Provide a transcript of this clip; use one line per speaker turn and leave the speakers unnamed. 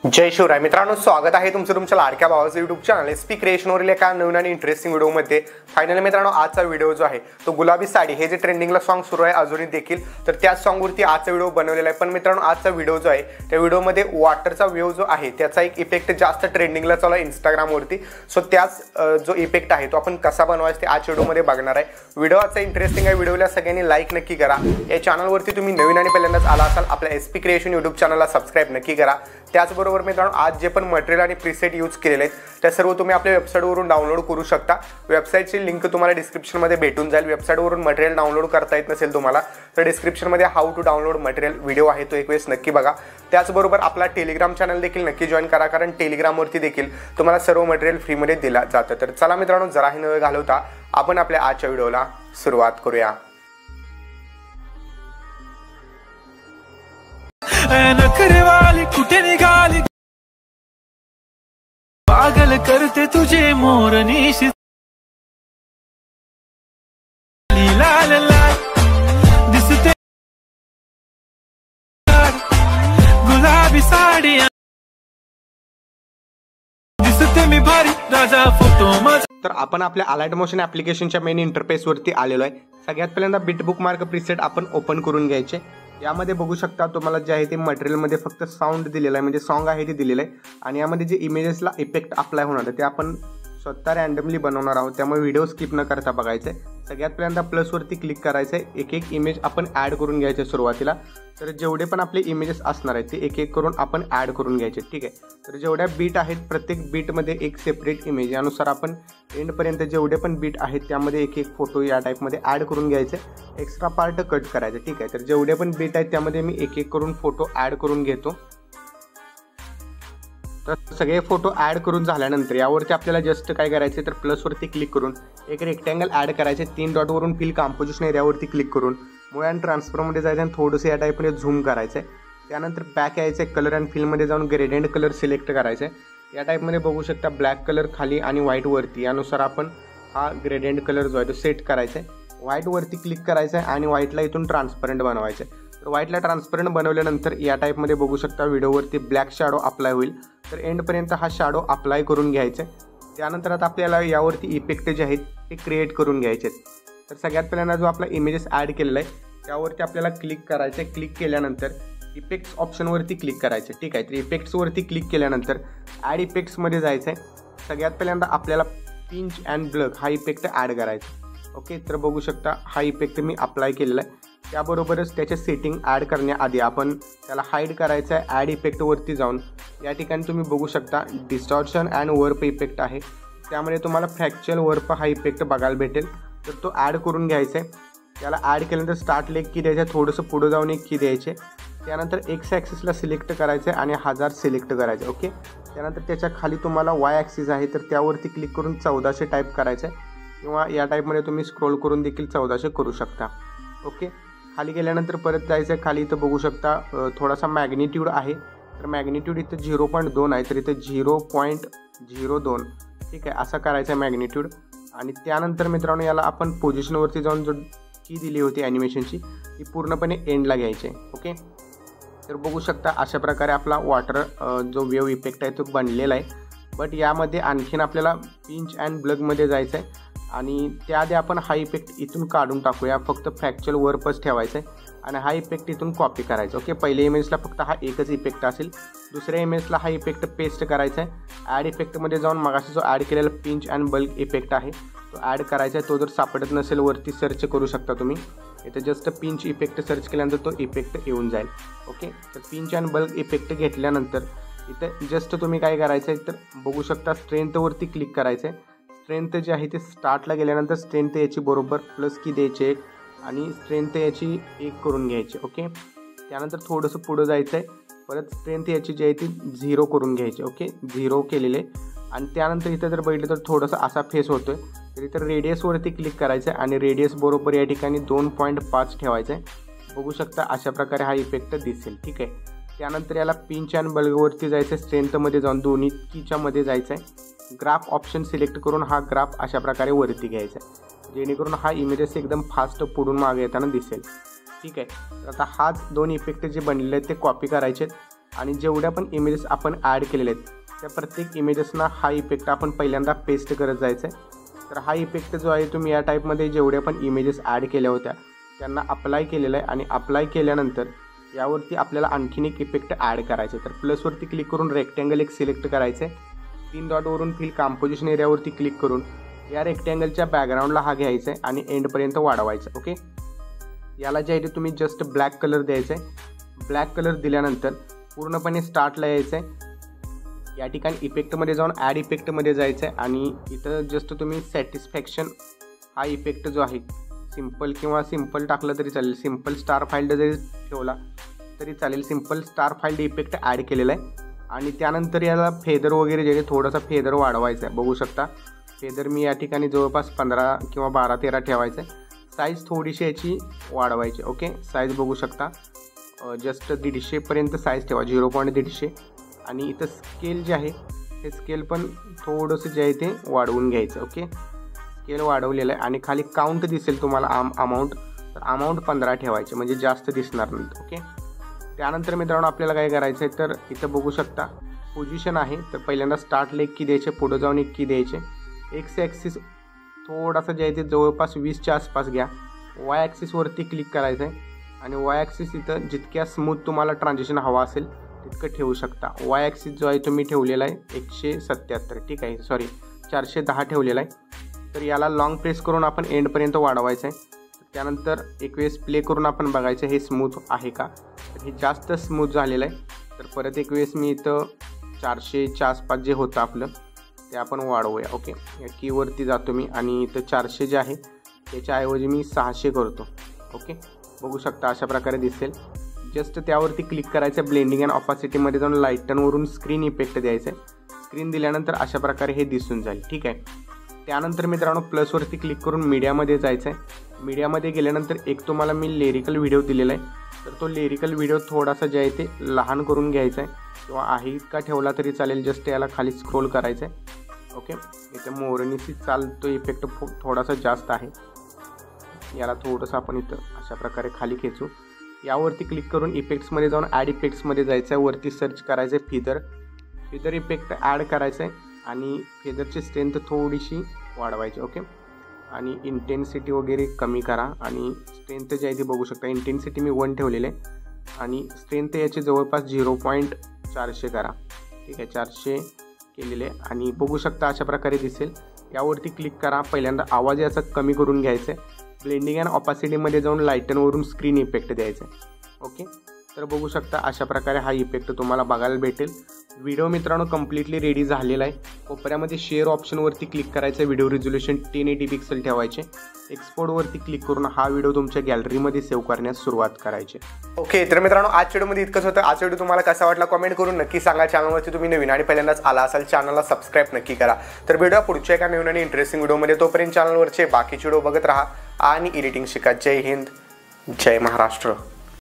जय शिवराय मित्रांनो, स्वागत आहे तुमचं तुमच्या लाडक्या भावाचं यूट्यूब चॅनल एसपी क्रिएशनवरील एका नवीन आणि इंटरेस्टिंग व्हिडिओमध्ये. फायनली मित्रांनो, आजचा व्हिडिओ जो आहे तो गुलाबी साडी हे जे ट्रेंडिंगला सॉन्ग सुरू आहे अजूनही देखील, तर त्याच सॉन्गवरती आजचा व्हिडिओ बनवलेला आहे. पण मित्रांनो, आजचा व्हिडिओ जो आहे त्या व्हिडिओमध्ये वॉटरचा व्ह्यू जो आहे त्याचा एक इफेक्ट जास्त ट्रेंडिंगला चालू आहे इंस्टाग्रामवरती. सो त्याच जो इफेक्ट आहे तो आपण कसा बनवायचा ते आजच्या व्हिडिओमध्ये बघणार आहे. व्हिडिओ आजचा इंटरेस्टिंग आहे. व्हिडिओला सगळ्यांनी लाईक नक्की करा. या चॅनलवरती तुम्ही नवीन आणि पहिल्यांदाच आला असाल आपल्या एसपी क्रिएशन यूट्यूब चॅनलला सबस्क्राईब नक्की करा. त्याचबरोबर मित्रांनो, आज जे पण मटेरियल आणि प्रीसेट यूज केलेले आहेत त्या सर्व तुम्ही आपल्या वेबसाईटवरून डाउनलोड करू शकता. वेबसाईटची लिंक तुम्हाला डिस्क्रिप्शनमध्ये भेटून जाईल. वेबसाईटवरून मटेरियल डाउनलोड करता येत नसेल तुम्हाला तर डिस्क्रिप्शनमध्ये how to download material video आहे, तो एक वेळेस नक्की बघा. त्याचबरोबर आपला टेलिग्राम चॅनल देखील नक्की जॉईन करा, कारण टेलिग्रामवरती देखील तुम्हाला सर्व मटेरियल फ्रीमध्ये दिला जातं. तर चला मित्रांनो, जराही न घालवता आपण आपल्या आजच्या व्हिडिओला सुरुवात करूया.
नखरेवाली कुठे निघाली, पागल करते तुझे मोरनीशी लाल लाल दिसते गुलाबी साडी दिसते मी भारी राजा फोटो माझा.
तर आपण आपल्या अलाइट मोशन ॲप्लिकेशनच्या मेन इंटरफेसवरती आलेलो आहे. सगळ्यात पहिल्यांदा बिट बुकमार्क प्रीसेट आपण ओपन करून घ्यायचे. यामध्ये बघू शकता तुम्हाला जे आहे ते मटेरियलमध्ये फक्त साऊंड दिलेलं आहे, म्हणजे सॉन्ग आहे ते दिलेलं आहे. आणि यामध्ये जे इमेजेसला इफेक्ट अप्लाय होणार आहे ते आपण स्वतः रँडमली बनवणार आहोत, त्यामुळे व्हिडिओ स्किप न करता बघायचं आहे. सगळ्यात पहिल्यांदा प्लसवरती क्लिक करायचं आहे. एक एक इमेज आपण ॲड करून घ्यायचे सुरुवातीला. तर जेवढे पण आपले इमेजेस असणार आहेत ते एक एक करून आपण ॲड करून घ्यायचे. ठीक आहे. तर जेवढ्या बीट आहेत प्रत्येक बीटमध्ये एक सेपरेट इमेज, यानुसार आपण एंडपर्यंत जेवढे पण बीट आहेत त्यामध्ये एक एक फोटो या टाईपमध्ये ॲड करून घ्यायचे. एक्स्ट्रा पार्ट कट करायचे. ठीक आहे. तर जेवढे पण बीट आहेत त्यामध्ये मी एक एक करून फोटो ॲड करून घेतो. तर सगळे फोटो ॲड करून झाल्यानंतर यावरती आपल्याला जस्ट काय करायचे तर प्लसवरती क्लिक करून एक रेक्टँगल ॲड करायचे. 3 डॉटवरून फिल कॉम्पोजिशन एरियावरती क्लिक करून मूव अँड ट्रान्सफरमध्ये जायचं आणि थोडंसं या टाईपमध्ये झूम करायचं आहे. त्यानंतर बॅक यायचं आहे. कलर अँड फिलमध्ये जाऊन ग्रेडियंट कलर सिलेक्ट करायचं आहे. या टाईपमध्ये बघू शकता ब्लॅक कलर खाली आणि व्हाईटवरती, यानुसार आपण हा ग्रेडियंट कलर जो आहे तो सेट करायचा आहे. व्हाईटवरती क्लिक करायचं आहे आणि व्हाईटला इथून ट्रान्सपरंट बनवायचं आहे. तर व्हाईटला ट्रान्सपरंट बनवल्यानंतर या टाईपमध्ये बघू शकता व्हिडिओवरती ब्लॅक शॅडो अप्लाय होईल. तर एंडपर्यंत हा शॅडो अप्लाय करून घ्यायचा आहे. त्यानंतर आता आपल्याला यावरती इफेक्ट जे आहेत ते क्रिएट करून घ्यायचे आहेत. तर सगळ्यात पहिल्यांदा जो आपला इमेजेस ॲड केलेला आहे त्यावरती आपल्याला क्लिक करायचं आहे. क्लिक केल्यानंतर इफेक्ट्स ऑप्शनवरती क्लिक करायचं आहे. ठीक आहे. तर इफेक्ट्सवरती क्लिक केल्यानंतर ॲड इफेक्ट्समध्ये जायचं आहे. सगळ्यात पहिल्यांदा आपल्याला पिंच अँड ब्लग हा इफेक्ट ॲड करायचा. ओके. तर बघू शकता हा इफेक्ट मी अप्लाय केलेला आहे. त्याबरोबरच त्याचे सेटिंग ॲड करण्याआधी आपण त्याला हाईड करायचं आहे. ॲड इफेक्टवरती जाऊन या ठिकाणी तुम्ही बघू शकता डिस्टॉर्शन अँड वर्प इफेक्ट आहे, त्यामुळे तुम्हाला फ्रॅक्चरल वर्प हा इफेक्ट बघायला भेटेल. तर तो ॲड करून घ्यायचा आहे. त्याला ॲड केल्यानंतर स्टार्टला 1 की द्यायचं आहे, थोडंसं पुढं जाऊन 1 की द्यायचे. त्यानंतर एक्स ॲक्सिसला सिलेक्ट करायचं आहे आणि 1000 सिलेक्ट करायचं. ओके. त्यानंतर त्याच्या खाली तुम्हाला वाय ॲक्सिस आहे तर त्यावरती क्लिक करून 1400 टाईप करायचं आहे, किंवा या टाईपमध्ये तुम्ही स्क्रोल करून देखील 1400 करू शकता. ओके. खाली गेल्यानंतर परत जायचं आहे. खाली इथं बघू शकता थोडासा मॅग्निट्यूड आहे. तर मॅग्निट्यूड इथं 0.2 आहे तर इथं 0.02. ठीक आहे. असं करायचं आहे मॅग्निट्यूड. आणि त्यानंतर मित्रांनो याला आपण पोझिशनवरती जाऊन जो की दिली होती ॲनिमेशनची ती पूर्णपणे एंडला घ्यायची आहे. ओके. तर बघू शकता अशा प्रकारे आपला वॉटर जो वेव्ह इफेक्ट आहे तो बनलेला आहे. बट यामध्ये आणखीन आपल्याला पिंच अँड ब्लगमध्ये जायचं आहे आणि त्याआधी आपण हा इफेक्ट इथून काढून टाकूया. फक्त फ्रॅक्चरल वर्पच ठेवायचं आहे आणि हा इफेक्ट इथून कॉपी करायचा. ओके. पहिल्या इमेजला फक्त हा एकच इफेक्ट असेल. दुसऱ्या इमेजला हा इफेक्ट पेस्ट करायचा आहे. ॲड इफेक्टमध्ये जाऊन मगाशी जो ॲड केलेला पिंच अँड बल्क इफेक्ट आहे तो ॲड करायचा आहे. तो जर सापडत नसेल वरती सर्च करू शकता तुम्ही. इथं जस्ट पिंच इफेक्ट सर्च केल्यानंतर तो इफेक्ट येऊन जाईल. ओके. तर पिंच अँड बल्क इफेक्ट घेतल्यानंतर इथं जस्ट तुम्ही काय करायचं आहे तर बघू शकता स्ट्रेंथवरती क्लिक करायचं आहे. स्ट्रेंथ जे आहे ते स्टार्टला गेल्यानंतर स्ट्रेंथ याची बरोबर प्लस की द्यायची 1 आणि स्ट्रेंथ याची 1 करून घ्यायची. ओके. त्यानंतर थोडंसं पुढं जायचं आहे. परत स्ट्रेंथ याची जी आहे ती 0 करून घ्यायची. ओके. 0 केलेले. आणि त्यानंतर इथं जर बघितलं तर थोडंसं असा फेस होतो आहे तर इथं रेडियसवरती क्लिक करायचं आहे आणि रेडियस बरोबर या ठिकाणी 2.5 ठेवायचं आहे. बघू शकता अशा प्रकारे हा इफेक्ट दिसेल. ठीक आहे. त्यानंतर याला पिंच अँड बल्गवरती जायचं आहे. स्ट्रेंथमध्ये जाऊन दोन्ही कीच्यामध्ये जायचं आहे. ग्राफ ऑप्शन सिलेक्ट करून हा ग्राफ अशा प्रकारे वरती घ्यायचा आहे, जेणेकरून हा इमेजेस एकदम फास्ट पुढून मागे येताना दिसेल. ठीक आहे. तर आता हाच 2 इफेक्ट जे बनलेले आहेत ते कॉपी करायचे आणि जेवढ्या पण इमेजेस आपण ॲड केलेले आहेत त्या प्रत्येक इमेजेसना हा इफेक्ट आपण पहिल्यांदा पेस्ट करत जायचं आहे. तर हा इफेक्ट जो आहे तुम्ही या टाईपमध्ये जेवढ्या पण इमेजेस ॲड केल्या होत्या त्यांना अप्लाय केलेला आहे. आणि अप्लाय केल्यानंतर यावरती आपल्याला आणखीन एक इफेक्ट ॲड करायचं आहे. तर प्लसवरती क्लिक करून रेक्टँगल एक सिलेक्ट करायचं आहे. 3 डॉटवरून फिल कंपोजिशन एरियावरती क्लिक करून या रेक्टँगलच्या बॅकग्राऊंडला हा घ्यायचा आहे आणि एंडपर्यंत वाढवायचं. ओके, याला जे आहे ते तुम्ही जस्ट ब्लॅक कलर द्यायचा आहे. ब्लॅक कलर दिल्यानंतर पूर्णपणे स्टार्टला यायचं आहे. या ठिकाणी इफेक्टमध्ये जाऊन ॲड इफेक्टमध्ये जायचं आहे आणि इथं जस्ट तुम्ही सॅटिस्फॅक्शन हा इफेक्ट जो आहे सिम्पल किंवा सिम्पल टाकलं तरी चालेल, सिम्पल स्टार फाईल्ड जरी ठेवला तरी चालेल. Simple star field effect add केलेला आहे. आणि त्यानंतर याला फेदर वगैरे जे थोडासा फेदर वाढवायचा आहे. बघू शकता फेदर मी या ठिकाणी जवळपास 15 किंवा 12-13 ठेवायचं आहे. साईज थोडीशी याची वाढवायची. ओके, साईज बघू शकता जस्ट 150पर्यंत साईज ठेवा, 0.150. आणि इथं स्केल जे आहे हे स्केल पण थोडंसं जे आहे ते वाढवून घ्यायचं. ओके, स्केल वाढवलेलं आहे आणि खाली काउंट दिसेल तुम्हाला अमाऊंट, तर अमाऊंट 15 ठेवायचे म्हणजे जास्त दिसणार नाही. ओके, त्यानंतर मित्रांनो आपल्याला काय करायचं आहे तर इथं बघू शकता पोझिशन आहे. तर पहिल्यांदा स्टार्टला 1 की द्यायचे, पुढं जाऊन 1 की द्यायचे. एक्स ॲक्सिस थोडासा जे आहे ते जवळपास 20च्या आसपास घ्या. वाय ॲक्सिसवरती क्लिक करायचं आहे आणि वाय ॲक्सिस इथं जितक्या स्मूथ तुम्हाला ट्रान्झिशन हवा असेल तितकं ठेवू शकता. वाय ॲक्सिस जो आहे तुम्ही ठेवलेला आहे 177, ठीक आहे, सॉरी 410 ठेवलेला आहे. तर याला लॉंग प्रेस करून आपण एंडपर्यंत वाढवायचं आहे. त्यानंतर एक वेळेस प्ले करून आपण बघायचं हे स्मूथ आहे का. तर हे जास्त स्मूथ झालेलं आहे. तर परत एक वेळेस मी इथं 400च्या आसपास जे होतं आपलं ते आपण वाढवूया. ओके, या कीवरती जातो मी आणि इथं 400 जे आहे त्याच्याऐवजी मी 600 करतो. ओके, बघू शकता अशा प्रकारे दिसेल. जस्ट त्यावरती क्लिक करायचं, ब्लेंडिंग अँड ऑपासिटीमध्ये जाऊन लाईटनवरून स्क्रीन इफेक्ट द्यायचं आहे. स्क्रीन दिल्यानंतर अशा प्रकारे हे दिसून जाईल. ठीक आहे, त्यानंतर मित्रांनो प्लसवरती क्लिक करून मीडियामध्ये जायचं आहे. मीडियामध्ये गेल्यानंतर एक तुम्हाला मी लिरिकल व्हिडिओ दिलेला आहे. तर तो लिरिकल व्हिडिओ थोडासा जे आहे ते लहान करून घ्यायचा आहे किंवा आहे इतका ठेवला तरी चालेल. जस्ट याला खाली स्क्रोल करायचं आहे. ओके, इथं मोरणीची चाल तो इफेक्ट थोडासा जास्त आहे. याला थोडंसं आपण इथं अशा प्रकारे खाली खेचू. यावरती क्लिक करून इफेक्ट्समध्ये जाऊन ॲड इफेक्ट्समध्ये जायचं आहे. वरती सर्च करायचं आहे फिदर इफेक्ट ॲड करायचं आहे आणि फेदरची स्ट्रेंथ थोडीशी वाढवायची. ओके, आणि इंटेन्सिटी वगैरे कमी करा आणि स्ट्रेंथ जी आहे ती बघू शकता. इंटेन्सिटी मी 1 ठेवलेले आहे आणि स्ट्रेंथ याची जवळपास 0.400 करा. ठीक आहे, 400 केलेले आणि बघू शकता अशा प्रकारे दिसेल. यावरती क्लिक करा. पहिल्यांदा आवाज याचा कमी करून घ्यायचा आहे. ब्लेंडिंग अँड ऑपासिटीमध्ये जाऊन लाईटनवरून स्क्रीन इफेक्ट द्यायचा आहे. ओके, तर बघू शकता अशा प्रकारे हा इफेक्ट तुम्हाला बघायला भेटेल. व्हिडिओ मित्रांनो कम्प्लिटली रेडी झालेला आहे. कोपऱ्यामध्ये शेअर ऑप्शनवरती क्लिक करायचं. व्हिडिओ रिझोल्युशन 1080 पिक्सल ठेवायचे. एक्सपोर्टवरती क्लिक करून हा व्हिडिओ तुमच्या गॅलरीमध्ये सेव्ह करण्यास सुरुवात करायची. ओके, तर मित्रांनो आजच्या व्हिडिओमध्ये इतकंच होतं. आजचा व्हिडिओ तुम्हाला कसा वाटला कमेंट करून नक्की सांगा. चॅनलवरती तुम्ही नवीन आणि पहिल्यांदाच आला असाल चॅनलला सबस्क्राईब नक्की करा. तर व्हिडिओ पुढच्या एका नवीन आणि इंटरेस्टिंग व्हिडिओमध्ये. तोपर्यंत चॅनलवरचे बाकीचे व्हिडिओ बघत राहा आणि एडिटिंग शिका. जय हिंद, जय महाराष्ट्र.